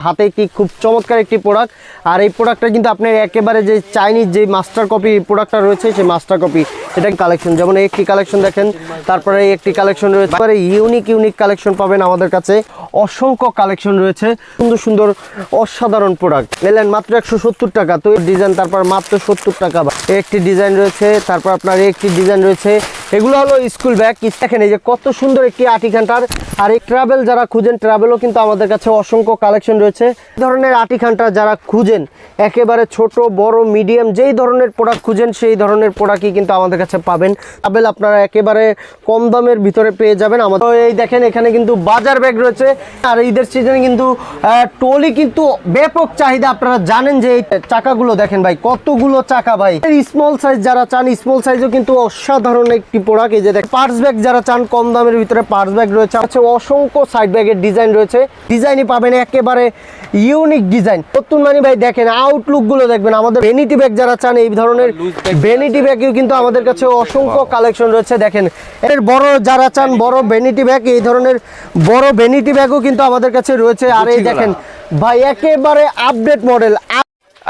হাতে একটি খুব চমৎকার একটি প্রোডাক্ট। আর এই প্রোডাক্টটা কিন্তু আপনার একেবারে যে চাইনিজ যে মাস্টার কপি প্রোডাক্টটা রয়েছে সেই মাস্টার কপি এটা কালেকশন, যেমন একটি কালেকশন দেখেন, তারপরে একটি কালেকশন রয়েছে, তারপরে ইউনিক কালেকশন পাবেন আমাদের কাছে। অসংখ্য কালেকশন রয়েছে, সুন্দর সুন্দর অসাধারণ প্রোডাক্ট। নিলেন মাত্র 170 টাকা, তো ডিজাইন তারপর মাত্র 70 টাকা। একটি ডিজাইন রয়েছে, তারপর আপনার একটি ডিজাইন রয়েছে, এগুলো হলো স্কুল ব্যাগ। দেখেন এই যে কত সুন্দর একটি আটিখান্টার। আর এই ট্রাভেল যারা খুঁজেন, ট্রাভেলও কিন্তু আমাদের কাছে অসংখ্য কালেকশন রয়েছে। এই ধরনের আটিখান্টা যারা খুঁজেন, একেবারে ছোট বড় মিডিয়াম যেই ধরনের প্রোডাক্ট খুঁজেন সেই ধরনের প্রোডাক্টই কিন্তু আমাদের কাছে পাবেন। ট্রাভেল আপনারা একেবারে কম দামের ভিতরে পেয়ে যাবেন আমাদের। এই দেখেন এখানে কিন্তু বাজার ব্যাগ রয়েছে। আর ঈদের সিজনে কিন্তু ট্রলি কিন্তু ব্যাপক চাহিদা। আপনারা জানেন যে এই চাকাগুলো দেখেন ভাই, কতগুলো চাকা ভাই। স্মল সাইজ যারা চান, স্মল সাইজও কিন্তু অসাধারণ একটি প্রোডাক্ট। এই যে দেখেন পার্স ব্যাগ যারা চান, কম দামের ভিতরে পার্স ব্যাগ রয়েছে। অসংখ্য সাইড ব্যাগের ডিজাইন রয়েছে, ডিজাইনই পাবেন একেবারে ইউনিক ডিজাইন। নতুন মানে ভাই দেখেন আউটলুক গুলো দেখবেন। আমাদের ভ্যানিটি ব্যাগ যারা চান, এই ধরনের ভ্যানিটি ব্যাগেও কিন্তু আমাদের কাছে অসংখ্য কালেকশন রয়েছে। দেখেন এর বড় যারা চান, বড় ভ্যানিটি ব্যাগ, এই ধরনের বড় ভ্যানিটি ব্যাগও কিন্তু আমাদের কাছে রয়েছে। আর এই দেখেন ভাই একেবারে আপডেট মডেল।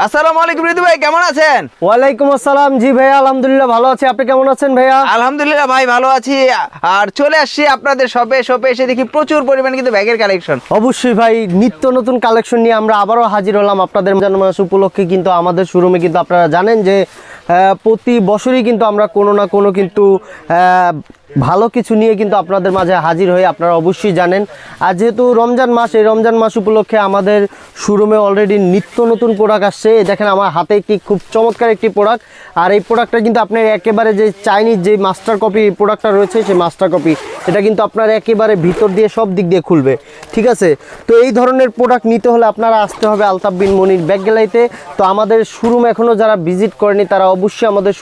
আসসালামু আলাইকুম রিদু ভাই, কেমন আছেন? ওয়ালাইকুম আসসালাম। জি ভাইয়া আলহামদুলিল্লাহ ভালো আছি, আপনি কেমন আছেন ভাইয়া? আলহামদুলিল্লাহ ভাই ভালো আছি। আর চলে আসছি আপনাদের শপে এসে দেখি প্রচুর পরিমাণে কিন্তু ব্যাগের কালেকশন। অবশ্যই ভাই, নিত্য নতুন কালেকশন নিয়ে আমরা আবারও হাজির হলাম আপনাদের মাস উপলক্ষে। কিন্তু আমাদের শোরুমে কিন্তু আপনারা জানেন যে প্রতি বছরই কিন্তু আমরা কোনো না কোনো কিন্তু ভালো কিছু নিয়ে কিন্তু আপনাদের মাঝে হাজির হয়ে, আপনারা অবশ্যই জানেন। আর যেহেতু রমজান মাস, এই রমজান মাস উপলক্ষে আমাদের শোরুমে অলরেডি নিত্য নতুন প্রোডাক্ট আসছে। দেখেন আমার হাতে একটি খুব চমৎকার একটি প্রোডাক্ট। আর এই প্রোডাক্টটা কিন্তু আপনার একেবারে যে চাইনিজ যে মাস্টার কপি প্রোডাক্টটা রয়েছে সেই মাস্টার কপি, এটা কিন্তু আপনার একেবারে ভিতর দিয়ে সব দিক দিয়ে খুলবে, ঠিক আছে? তো এই ধরনের প্রোডাক্ট নিতে হলে আপনারা আসতে হবে আলতাফ বিন মনির ব্যাগ গ্যালারিতে। তো আমাদের শোরুম এখনও যারা ভিজিট করেনি তারা অবশ্যই আমাদের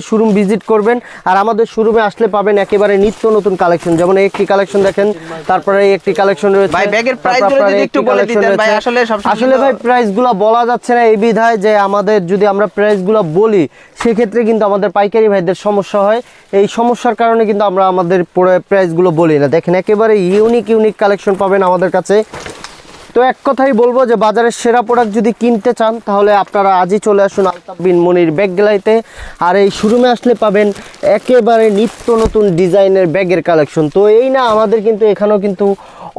শোরুম ভিজিট করবেন। আর আমাদের শোরুমে আসলে পাবেন একেবারে নিত্য নতুন কালেকশন, যেমন একটি কালেকশন দেখেন, তারপরে একটি কালেকশন রয়েছে। ভাই ব্যাগের প্রাইসগুলো যদি একটু বলে দিতেন ভাই। আসলে ভাই প্রাইসগুলো বলা যাচ্ছে না এই বিধায় যে আমাদের যদি আমরা প্রাইসগুলো বলি সেক্ষেত্রে কিন্তু আমাদের পাইকারি ভাইদের সমস্যা হয়। এই সমস্যার কারণে কিন্তু আমরা আমাদের প্রাইসগুলো বলি না। দেখেন একেবারে ইউনিক কালেকশন পাবেন আমাদের কাছে। তো এক কথাই বলবো যে বাজারের সেরা প্রোডাক্ট যদি কিনতে চান তাহলে আপনারা আজই চলে আসুন আলতাফ বিন মনির ব্যাগ গ্যালারিতে। আর এই শোরুমে আসলে পাবেন একেবারে নিত্য নতুন ডিজাইনের ব্যাগের কালেকশন। তো এই না, আমাদের কিন্তু এখানেও কিন্তু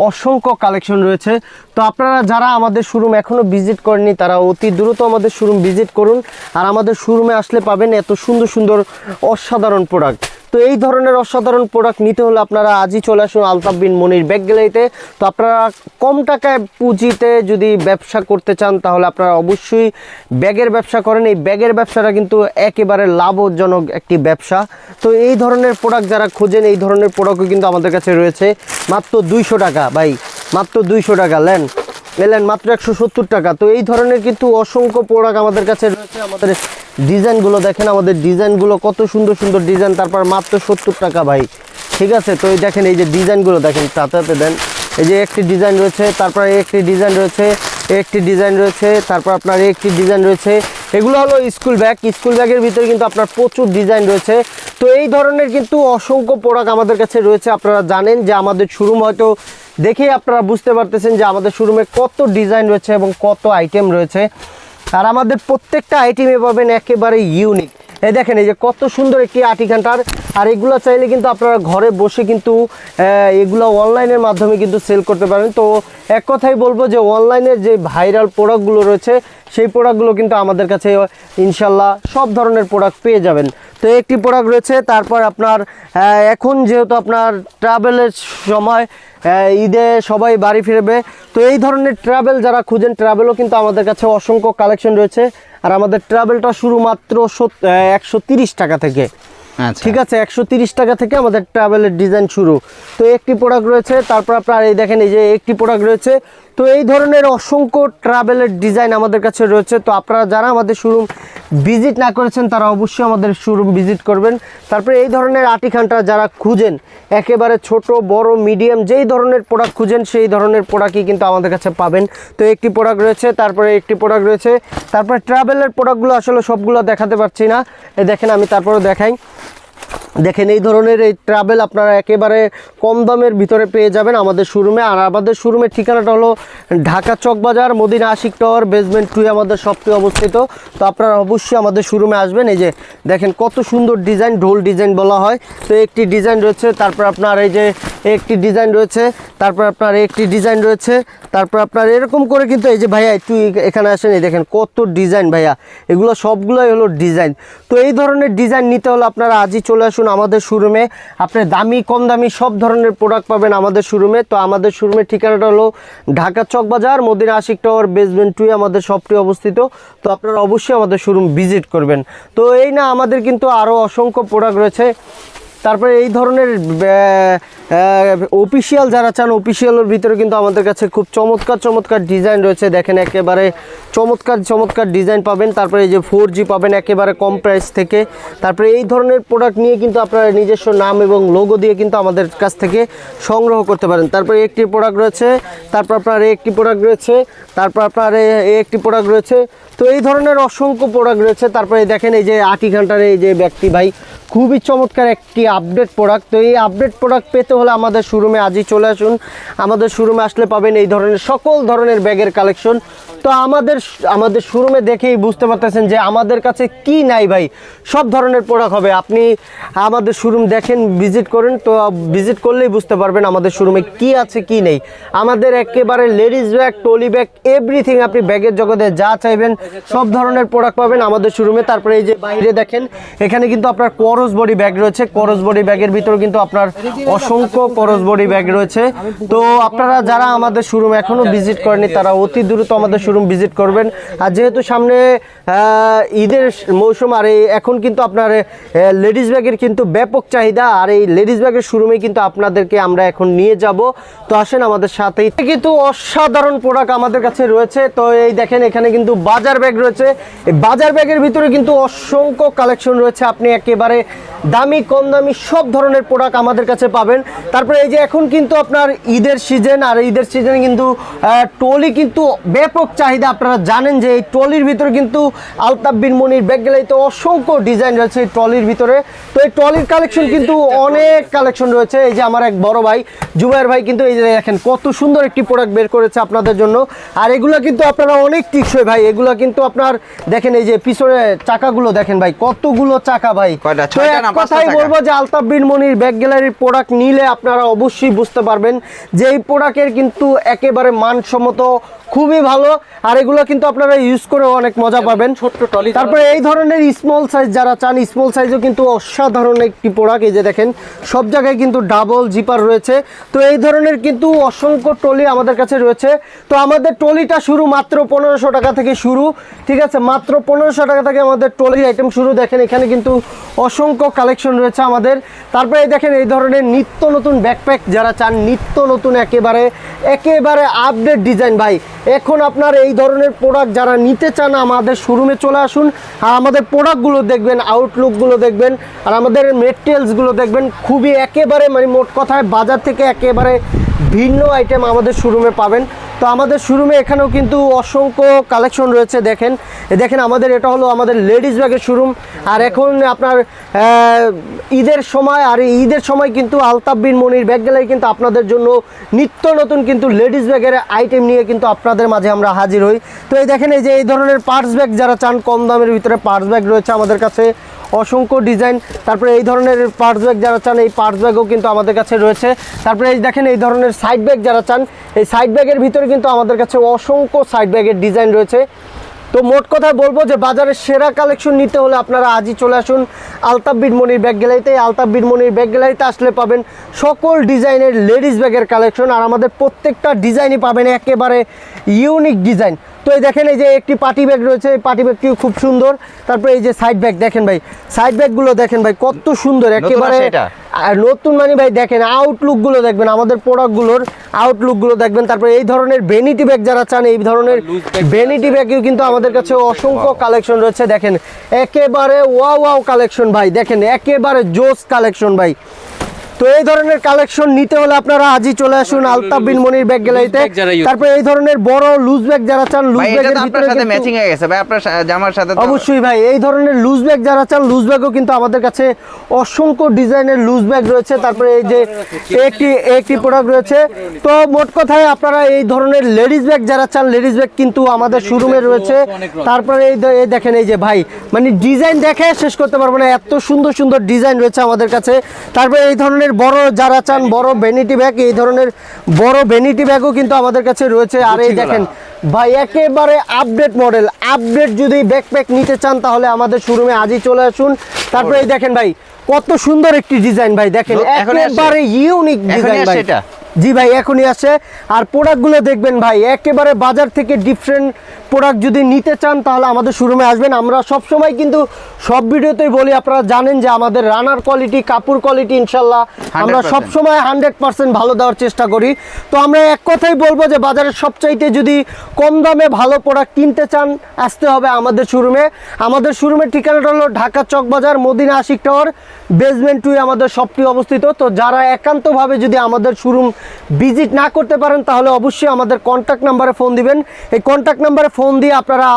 অসংখ্য কালেকশন রয়েছে। তো আপনারা যারা আমাদের শোরুম এখনও ভিজিট করেননি তারা অতি দ্রুত আমাদের শোরুম ভিজিট করুন। আর আমাদের শোরুমে আসলে পাবেন এত সুন্দর সুন্দর অসাধারণ প্রোডাক্ট। তো এই ধরনের অসাধারণ প্রোডাক্ট নিতে হলে আপনারা আজই চলে আসুন আলতাফ বিন মনির ব্যাগ গ্যালারিতে। তো আপনারা কম টাকায় পুঁজিতে যদি ব্যবসা করতে চান তাহলে আপনারা অবশ্যই ব্যাগের ব্যবসা করেন। এই ব্যাগের ব্যবসাটা কিন্তু একেবারে লাভজনক একটি ব্যবসা। তো এই ধরনের প্রোডাক্ট যারা খোঁজেন, এই ধরনের প্রোডাক্টও কিন্তু আমাদের কাছে রয়েছে মাত্র 200 টাকা। ভাই মাত্র 200 টাকা এলেন মাত্র 170 টাকা। তো এই ধরনের কিন্তু অসংখ্য প্রোডাক্ট আমাদের কাছে রয়েছে। আমাদের ডিজাইনগুলো দেখেন, আমাদের ডিজাইনগুলো কত সুন্দর সুন্দর ডিজাইন, তারপর মাত্র 70 টাকা ভাই, ঠিক আছে? তো এই দেখেন এই যে ডিজাইনগুলো দেখেন, তাতে দেন এই যে একটি ডিজাইন রয়েছে, তারপরে একটি ডিজাইন রয়েছে, একটি ডিজাইন রয়েছে, তারপর আপনার একটি ডিজাইন রয়েছে। এগুলো হলো স্কুল ব্যাগের ভিতরে কিন্তু আপনার প্রচুর ডিজাইন রয়েছে। তো এই ধরনের কিন্তু অসংখ্য প্রোডাক্ট আমাদের কাছে রয়েছে। আপনারা জানেন যে আমাদের শোরুম হয়তো দেখেই আপনারা বুঝতে পারতেছেন যে আমাদের শোরুমে কত ডিজাইন রয়েছে এবং কত আইটেম রয়েছে। আর আমাদের প্রত্যেকটা আইটেমে পাবেন একেবারে ইউনিক। এই দেখেন এই যে কত সুন্দর একটি আটিখান্টার। আর এগুলো চাইলে কিন্তু আপনারা ঘরে বসে কিন্তু এগুলো অনলাইনের মাধ্যমে কিন্তু সেল করতে পারেন। তো এক কথাই বলবো যে অনলাইনের যে ভাইরাল প্রোডাক্টগুলো রয়েছে সেই প্রোডাক্টগুলো কিন্তু আমাদের কাছে ইনশাল্লাহ সব ধরনের প্রোডাক্ট পেয়ে যাবেন। তো একটি প্রোডাক্ট রয়েছে, তারপর আপনার এখন যেহেতু আপনার ট্রাভেলের সময়, ঈদে সবাই বাড়ি ফিরবে, তো এই ধরনের ট্রাভেল যারা খুঁজেন, ট্রাভেলও কিন্তু আমাদের কাছে অসংখ্য কালেকশন রয়েছে। আর আমাদের ট্রাভেলটা শুরু মাত্র 130 টাকা থেকে, ঠিক আছে? 130 টাকা থেকে আমাদের ট্রাভেলের ডিজাইন শুরু। তো একটি প্রোডাক্ট রয়েছে, তারপর আপনার এই দেখেন এই যে একটি প্রোডাক্ট রয়েছে। তো এই ধরনের অসংখ্য ট্রাভেলের ডিজাইন আমাদের কাছে রয়েছে। তো আপনারা যারা আমাদের শোরুম ভিজিট না করেছেন তারা অবশ্যই আমাদের শোরুম ভিজিট করবেন। তারপরে এই ধরনের আটিখান্টা যারা খুঁজেন, একেবারে ছোট বড় মিডিয়াম যেই ধরনের প্রোডাক্ট খুঁজেন সেই ধরনের প্রোডাক্টই কিন্তু আমাদের কাছে পাবেন। তো একটি প্রোডাক্ট রয়েছে, তারপরে একটি প্রোডাক্ট রয়েছে, তারপরে ট্রাভেলের প্রোডাক্টগুলো আসলে সবগুলো দেখাতে পারছি না, এই দেখেন আমি তারপরে দেখাই। দেখেন এই ধরনের এই ট্রাভেল আপনারা একেবারে কম দামের ভিতরে পেয়ে যাবেন আমাদের শোরুমে। আর আমাদের শোরুমের ঠিকানাটা হলো ঢাকা চকবাজার মদিনা আশিক টাওয়ার বেসমেন্ট 2 আমাদের শপটি অবস্থিত। তো আপনারা অবশ্যই আমাদের শোরুমে আসবেন। এই যে দেখেন কত সুন্দর ডিজাইন, ঢোল ডিজাইন বলা হয়। তো একটি ডিজাইন রয়েছে, তারপর আপনার এই যে একটি ডিজাইন রয়েছে, তারপর আপনার একটি ডিজাইন রয়েছে, তারপর আপনার এরকম করে কিন্তু এই যে ভাইয়া একটু এখানে আসেন, এই দেখেন কত ডিজাইন ভাইয়া, এগুলো সবগুলোই হলো ডিজাইন। তো এই ধরনের ডিজাইন নিতে হলে আপনারা আজই চলে আসুন আমাদের শোরুমে। আপনি দামি কম দামি সব ধরনের প্রোডাক্ট পাবেন আমাদের শোরুমে। তো আমাদের শোরুমের ঠিকানাটা হলো ঢাকা চকবাজার মদিনা আশিক টাওয়ার বেসমেন্ট 2 আমাদের শপটি অবস্থিত। তো আপনারা অবশ্যই আমাদের শোরুম ভিজিট করবেন। তো এই না, আমাদের কিন্তু আরও অসংখ্য প্রোডাক্ট রয়েছে। তারপরে এই ধরনের অফিসিয়াল যারা চান, অফিসিয়ালের ভিতরে কিন্তু আমাদের কাছে খুব চমৎকার চমৎকার ডিজাইন রয়েছে। দেখেন একেবারে চমৎকার চমৎকার ডিজাইন পাবেন। তারপরে এই যে 4G পাবেন একেবারে কম প্রাইস থেকে। তারপরে এই ধরনের প্রোডাক্ট নিয়ে কিন্তু আপনারা নিজস্ব নাম এবং লোগো দিয়ে কিন্তু আমাদের কাছ থেকে সংগ্রহ করতে পারেন। তারপরে একটি প্রোডাক্ট রয়েছে, তারপর আপনার একটি প্রোডাক্ট রয়েছে, তারপর আপনার একটি প্রোডাক্ট রয়েছে। তো এই ধরনের অসংখ্য প্রোডাক্ট রয়েছে। তারপরে দেখেন এই যে 8 ঘন্টার এই যে ব্যক্তি ভাই, খুবই চমৎকার একটি আপডেট প্রোডাক্ট। তো এই আপডেট প্রোডাক্ট পেতে হলে আমাদের শোরুমে আজই চলে আসুন। আমাদের শোরুমে আসলে পাবেন এই ধরনের সকল ধরনের ব্যাগের কালেকশন। তো আমাদের শোরুমে দেখেই বুঝতে পারতেছেন যে আমাদের কাছে কি নাই ভাই, সব ধরনের প্রোডাক্ট হবে। আপনি আমাদের শোরুম দেখেন, ভিজিট করেন, তো ভিজিট করলেই বুঝতে পারবেন আমাদের শোরুমে কি আছে কি নেই। আমাদের একেবারে ladies bag, trolley bag, everything, আপনি ব্যাগের জগতে যা চাইবেন সব ধরনের প্রোডাক্ট পাবেন আমাদের শোরুমে। তারপরে এই যে বাইরে দেখেন, এখানে কিন্তু আপনার করস বডি ব্যাগ রয়েছে। করস বডি ব্যাগের ভিতরে কিন্তু আপনার অসংখ্য করস বডি ব্যাগ রয়েছে। তো আপনারা যারা আমাদের শোরুম এখনও ভিজিট করেনি তারা অতি দ্রুত আমাদের শোরুম ভিজিট করবেন। আর যেহেতু সামনে ঈদের মৌসুম, আর এই এখন কিন্তু আপনার লেডিস ব্যাগের কিন্তু ব্যাপক চাহিদা, আর এই লেডিস ব্যাগের শোরুমে কিন্তু আপনাদেরকে আমরা এখন নিয়ে যাব। তো আসেন আমাদের সাথেই। কিন্তু অসাধারণ প্রোডাক্ট আমাদের কাছে রয়েছে। তো এই দেখেন এখানে কিন্তু বাজার ব্যাগ রয়েছে। এই বাজার ব্যাগের ভিতরে কিন্তু অসংখ্য কালেকশন রয়েছে। আপনি একেবারে দামি কম দামি সব ধরনের প্রোডাক্ট আমাদের কাছে পাবেন। তারপরে এই যে এখন কিন্তু আপনার ঈদের সিজন, আর ঈদের সিজনে কিন্তু ট্রলি কিন্তু ব্যাপক চাহিদা। আপনারা জানেন যে এই ট্রলির ভিতরে কিন্তু আলতাফ বিন মনির ব্যাগ গ্যালারিতে অসংখ্য ডিজাইন রয়েছে এই ট্রলির ভিতরে। তো এই ট্রলির কালেকশন কিন্তু অনেক কালেকশন রয়েছে। এই যে আমার এক বড় ভাই জুবাইর ভাই কিন্তু এই যে দেখেন কত সুন্দর একটি প্রোডাক্ট বের করেছে আপনাদের জন্য। আর এগুলো কিন্তু আপনারা অনেক টিকসই ভাই। এগুলো কিন্তু আপনার দেখেন এই যে পিছনে চাকাগুলো দেখেন ভাই, কতগুলো চাকা ভাই। তো এক কথাই বলবো যে আলতাফ বিন মনির ব্যাগ গ্যালারির প্রোডাক্ট নিলে আপনারা অবশ্যই বুঝতে পারবেন যে এই প্রোডাক্টের কিন্তু একেবারে মানসম্মত, খুবই ভালো। আর এগুলো কিন্তু আপনারা ইউজ করে অনেক মজা পাবেন। ছোট্ট ট্রলি, তারপরে এই ধরনের স্মল সাইজ যারা চান, স্মল সাইজও কিন্তু অসাধারণ একটি প্রোডাক্ট। এই যে দেখেন সব জায়গায় কিন্তু ডাবল জিপার রয়েছে। তো এই ধরনের কিন্তু অসংখ্য ট্রলি আমাদের কাছে রয়েছে। তো আমাদের ট্রলিটা শুরু মাত্র 1500 টাকা থেকে শুরু, ঠিক আছে, মাত্র 1500 টাকা থেকে আমাদের ট্রলি আইটেম শুরু। দেখেন এখানে কিন্তু অসংখ্য কালেকশন রয়েছে আমাদের। তারপরে দেখেন এই ধরনের নিত্য নতুন ব্যাকপ্যাক যারা চান, নিত্য নতুন একেবারে আপডেট ডিজাইন ভাই। এখন আপনার এই ধরনের প্রোডাক্ট যারা নিতে চান আমাদের শোরুমে চলে আসুন। আর আমাদের প্রোডাক্টগুলো দেখবেন, আউটলুকগুলো দেখবেন, আর আমাদের মেটেরিয়ালসগুলো দেখবেন। খুবই একেবারে মানে মোট কথায় বাজার থেকে একেবারে ভিন্ন আইটেম আমাদের শোরুমে পাবেন। তো আমাদের শোরুমে এখানেও কিন্তু অসংখ্য কালেকশন রয়েছে। দেখেন আমাদের এটা হলো আমাদের লেডিস ব্যাগের শোরুম। আর এখন আপনার ঈদের সময়, আর ঈদের সময় কিন্তু আলতাফ বিন মনির ব্যাগ গ্যালারি কিন্তু আপনাদের জন্য নিত্য নতুন কিন্তু লেডিস ব্যাগের আইটেম নিয়ে কিন্তু আপনাদের মাঝে আমরা হাজির হই। তো এই দেখেন এই যে এই ধরনের পার্স ব্যাগ যারা চান, কম দামের ভিতরে পার্স ব্যাগ রয়েছে আমাদের কাছে, অসংখ্য ডিজাইন। তারপরে এই ধরনের পার্স ব্যাগ যারা চান, এই পার্স ব্যাগও কিন্তু আমাদের কাছে রয়েছে। তারপরে এই দেখেন এই ধরনের সাইড ব্যাগ যারা চান, এই সাইড ব্যাগের ভিতরে কিন্তু আমাদের কাছে অসংখ্য সাইড ব্যাগের ডিজাইন রয়েছে। তো মোট কথা বলবো যে বাজারের সেরা কালেকশন নিতে হলে আপনারা আজই চলে আসুন আলতাফ বিন মনির ব্যাগ গ্যালারিতে। আলতাফ বিন মনির ব্যাগ গ্যালারিতে আসলে পাবেন সকল ডিজাইনের লেডিস ব্যাগের কালেকশন। আর আমাদের প্রত্যেকটা ডিজাইনই পাবেন একেবারে ইউনিক ডিজাইন। তো এই দেখেন এই যে একটি পার্টি ব্যাগ রয়েছে, এই পার্টি ব্যাগটিও খুব সুন্দর। তারপরে এই যে সাইড ব্যাগ দেখেন ভাই, সাইড ব্যাগগুলো দেখেন ভাই কত সুন্দর একেবারে নতুন। মানে ভাই দেখেন আউটলুকগুলো দেখবেন, আমাদের প্রোডাক্টগুলোর আউটলুকগুলো দেখবেন। তারপরে এই ধরনের ভ্যানিটি ব্যাগ যারা চান, এই ধরনের ভ্যানিটি ব্যাগেও কিন্তু আমাদের কাছে অসংখ্য কালেকশন রয়েছে। দেখেন একেবারে ওয়াও কালেকশন ভাই, দেখেন একেবারে জোস কালেকশন ভাই। তো তো এই ধরনের কালেকশন নিতে হলে আপনারা আজই চলে আসুন আলতাফ বিন মনির ব্যাগ গ্যালারিতে। তারপর এই ধরনের বড় লুজ ব্যাগ যারা চান, লুজ ভাই এটা ব্যাগের তো আপনার ভিতরে সাথে কিন্তু- ম্যাচিং হয়ে গেছে ভাই, আপনার জামার সাথে তো- অবশ্যই ভাই, এই ধরনের লুজ ব্যাগ যারা চান, লুজ ব্যাগও কিন্তু আমাদের কাছে অসংখ্য ডিজাইনের লুজ ব্যাগ রয়েছে। তারপরে এই যে একটি প্রোডাক্ট রয়েছে। তো মোট কথায় আপনারা এই ধরনের লেডিস ব্যাগ যারা চান, লেডিস ব্যাগ কিন্তু আমাদের শোরুমে রয়েছে। তারপরে এই দেখেন, এই যে ভাই মানে ডিজাইন দেখে শেষ করতে পারবো না, এত সুন্দর সুন্দর ডিজাইন রয়েছে আমাদের কাছে। তারপরে এই ধরনের বড় যারা চান, বড় ভ্যানিটি ব্যাগ, এই ধরনের বড় ভ্যানিটি ব্যাগও কিন্তু আমাদের কাছে রয়েছে। আর এই দেখেন ভাই একেবারে আপডেট মডেল, আপডেট যদি ব্যাকপ্যাক নিতে চান তাহলে আমাদের শোরুমে আজই চলে আসুন। তারপরে এই দেখেন ভাই কত সুন্দর একটি ডিজাইন ভাই, দেখেন একেবারে ইউনিক ডিজাইন ভাই। জি ভাই এখনই আসে। আর প্রোডাক্টগুলো দেখবেন ভাই একেবারে বাজার থেকে ডিফারেন্ট প্রোডাক্ট যদি নিতে চান তাহলে আমাদের শোরুমে আসবেন। আমরা সব সময় কিন্তু সব ভিডিওতেই বলি, আপনারা জানেন যে আমাদের রানার কোয়ালিটি, কাপড় কোয়ালিটি ইনশাল্লাহ আমরা সব সময় 100% ভালো দেওয়ার চেষ্টা করি। তো আমরা এক কথাই বলবো যে বাজারের সবচাইতে যদি কম দামে ভালো প্রোডাক্ট কিনতে চান আসতে হবে আমাদের শোরুমে। আমাদের শোরুমের ঠিকানাটা হলো ঢাকা চকবাজার মদিনা আশিক টাওয়ার বেসমেন্ট 2 আমাদের শপটি অবস্থিত। তো যারা একান্তভাবে যদি আমাদের শোরুম ভিজিট না করতে পারেন তাহলে অবশ্যই আমাদের কন্ট্যাক্ট নাম্বারে ফোন দিবেন। এই কন্ট্যাক্ট নাম্বারে ফোন দিয়ে আপনারা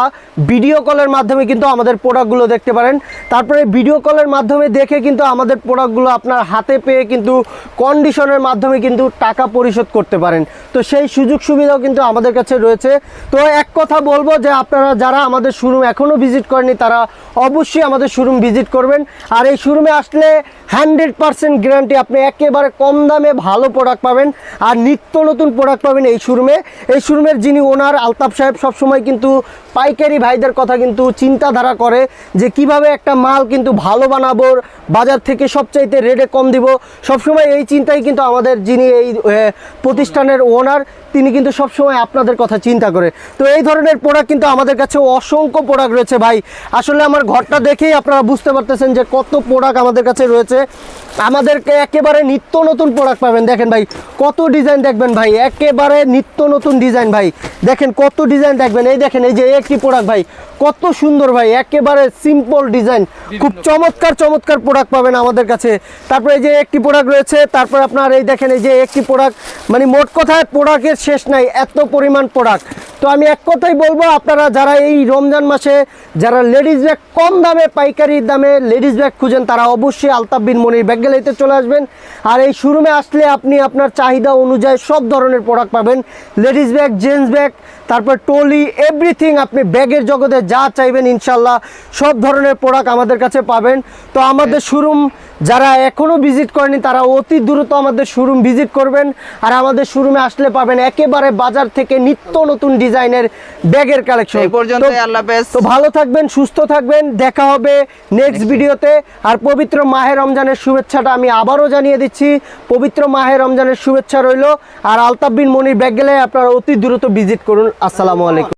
ভিডিও কলের মাধ্যমে কিন্তু আমাদের প্রোডাক্টগুলো দেখতে পারেন। তারপরে ভিডিও কলের মাধ্যমে দেখে কিন্তু আমাদের প্রোডাক্টগুলো আপনার হাতে পেয়ে কিন্তু কন্ডিশনের মাধ্যমে কিন্তু টাকা পরিশোধ করতে পারেন। তো সেই সুযোগ সুবিধাও কিন্তু আমাদের কাছে রয়েছে। তো এক কথা বলবো যে আপনারা যারা আমাদের শোরুম এখনও ভিজিট করেনি তারা অবশ্যই আমাদের শোরুম ভিজিট করবেন। আর এই শোরুমে আসলে 100% গ্যারান্টি আপনি একেবারে কম দামে ভালো প্রোডাক্ট পাবেন আর নিত্য নতুন প্রোডাক্ট পাবেন এই শোরুমে। এই শোরুমের যিনি ওনার আলতাফ সাহেব সবসময় কিন্তু পাইকারি ভাইদের কথা কিন্তু চিন্তাধারা করে যে কিভাবে একটা মাল কিন্তু ভালো বানাবো, বাজার থেকে সবচাইতে রেটে কম দিব। সবসময় এই চিন্তাই কিন্তু আমাদের যিনি এই প্রতিষ্ঠানের ওনার, তিনি কিন্তু সবসময় আপনাদের কথা চিন্তা করে। তো এই ধরনের প্রোডাক্ট কিন্তু আমাদের কাছে অসংখ্য প্রোডাক্ট রয়েছে ভাই। আসলে আমার ঘরটা দেখেই আপনারা বুঝতে পারতেছেন যে কত প্রোডাক্ট আমাদের কাছে রয়েছে। আমাদেরকে একেবারে নিত্য নতুন প্রোডাক্ট পাবেন। দেখেন ভাই কত ডিজাইন দেখবেন ভাই, একেবারে নিত্য নতুন ডিজাইন ভাই। দেখেন কত ডিজাইন দেখবেন। এই দেখেন এই যে একটি প্রোডাক্ট ভাই কত সুন্দর ভাই, একেবারে সিম্পল ডিজাইন, খুব চমৎকার চমৎকার প্রোডাক্ট পাবেন আমাদের কাছে। তারপরে এই যে একটি প্রোডাক্ট রয়েছে। তারপর আপনার এই দেখেন এই যে একটি প্রোডাক্ট, মানে মোট কথায় প্রোডাক্টের শেষ নাই, এত পরিমাণ প্রোডাক্ট। তো আমি এক কথাই বলবো, আপনারা যারা এই রমজান মাসে যারা লেডিস ব্যাগ কম দামে পাইকারি দামে লেডিস ব্যাগ খুঁজেন তারা অবশ্যই আলতাফ বিন মনির ব্যাগ গ্যালারিতে চলে আসবেন। আর এই শোরুমে আসলে আপনি আপনার চাহিদা অনুযায়ী সব ধরনের প্রোডাক্ট পাবেন, লেডিস ব্যাগ, জেন্টস ব্যাগ, তারপর ট্রলি, এভরিথিং। আপনি ব্যাগের জগতে যা চাইবেন ইনশাল্লাহ সব ধরনের প্রোডাক্ট আমাদের কাছে পাবেন। তো আমাদের শোরুম যারা এখনও ভিজিট করেনি তারা অতি দ্রুত আমাদের শোরুম ভিজিট করবেন। আর আমাদের শোরুমে আসলে পাবেন একেবারে বাজার থেকে নিত্য নতুন ডিজাইনের ব্যাগের কালেকশন। এই পর্যন্তই, আল্লাহ হাফেজ। তো ভালো থাকবেন, সুস্থ থাকবেন, দেখা হবে নেক্সট ভিডিওতে। আর পবিত্র মাহে রমজানের শুভেচ্ছাটা আমি আবারও জানিয়ে দিচ্ছি, পবিত্র মাহে রমজানের শুভেচ্ছা রইল। আর আলতাফ বিন মনির ব্যাগ গ্যালারি আপনারা অতি দ্রুত ভিজিট করুন। আসসালামু আলাইকুম।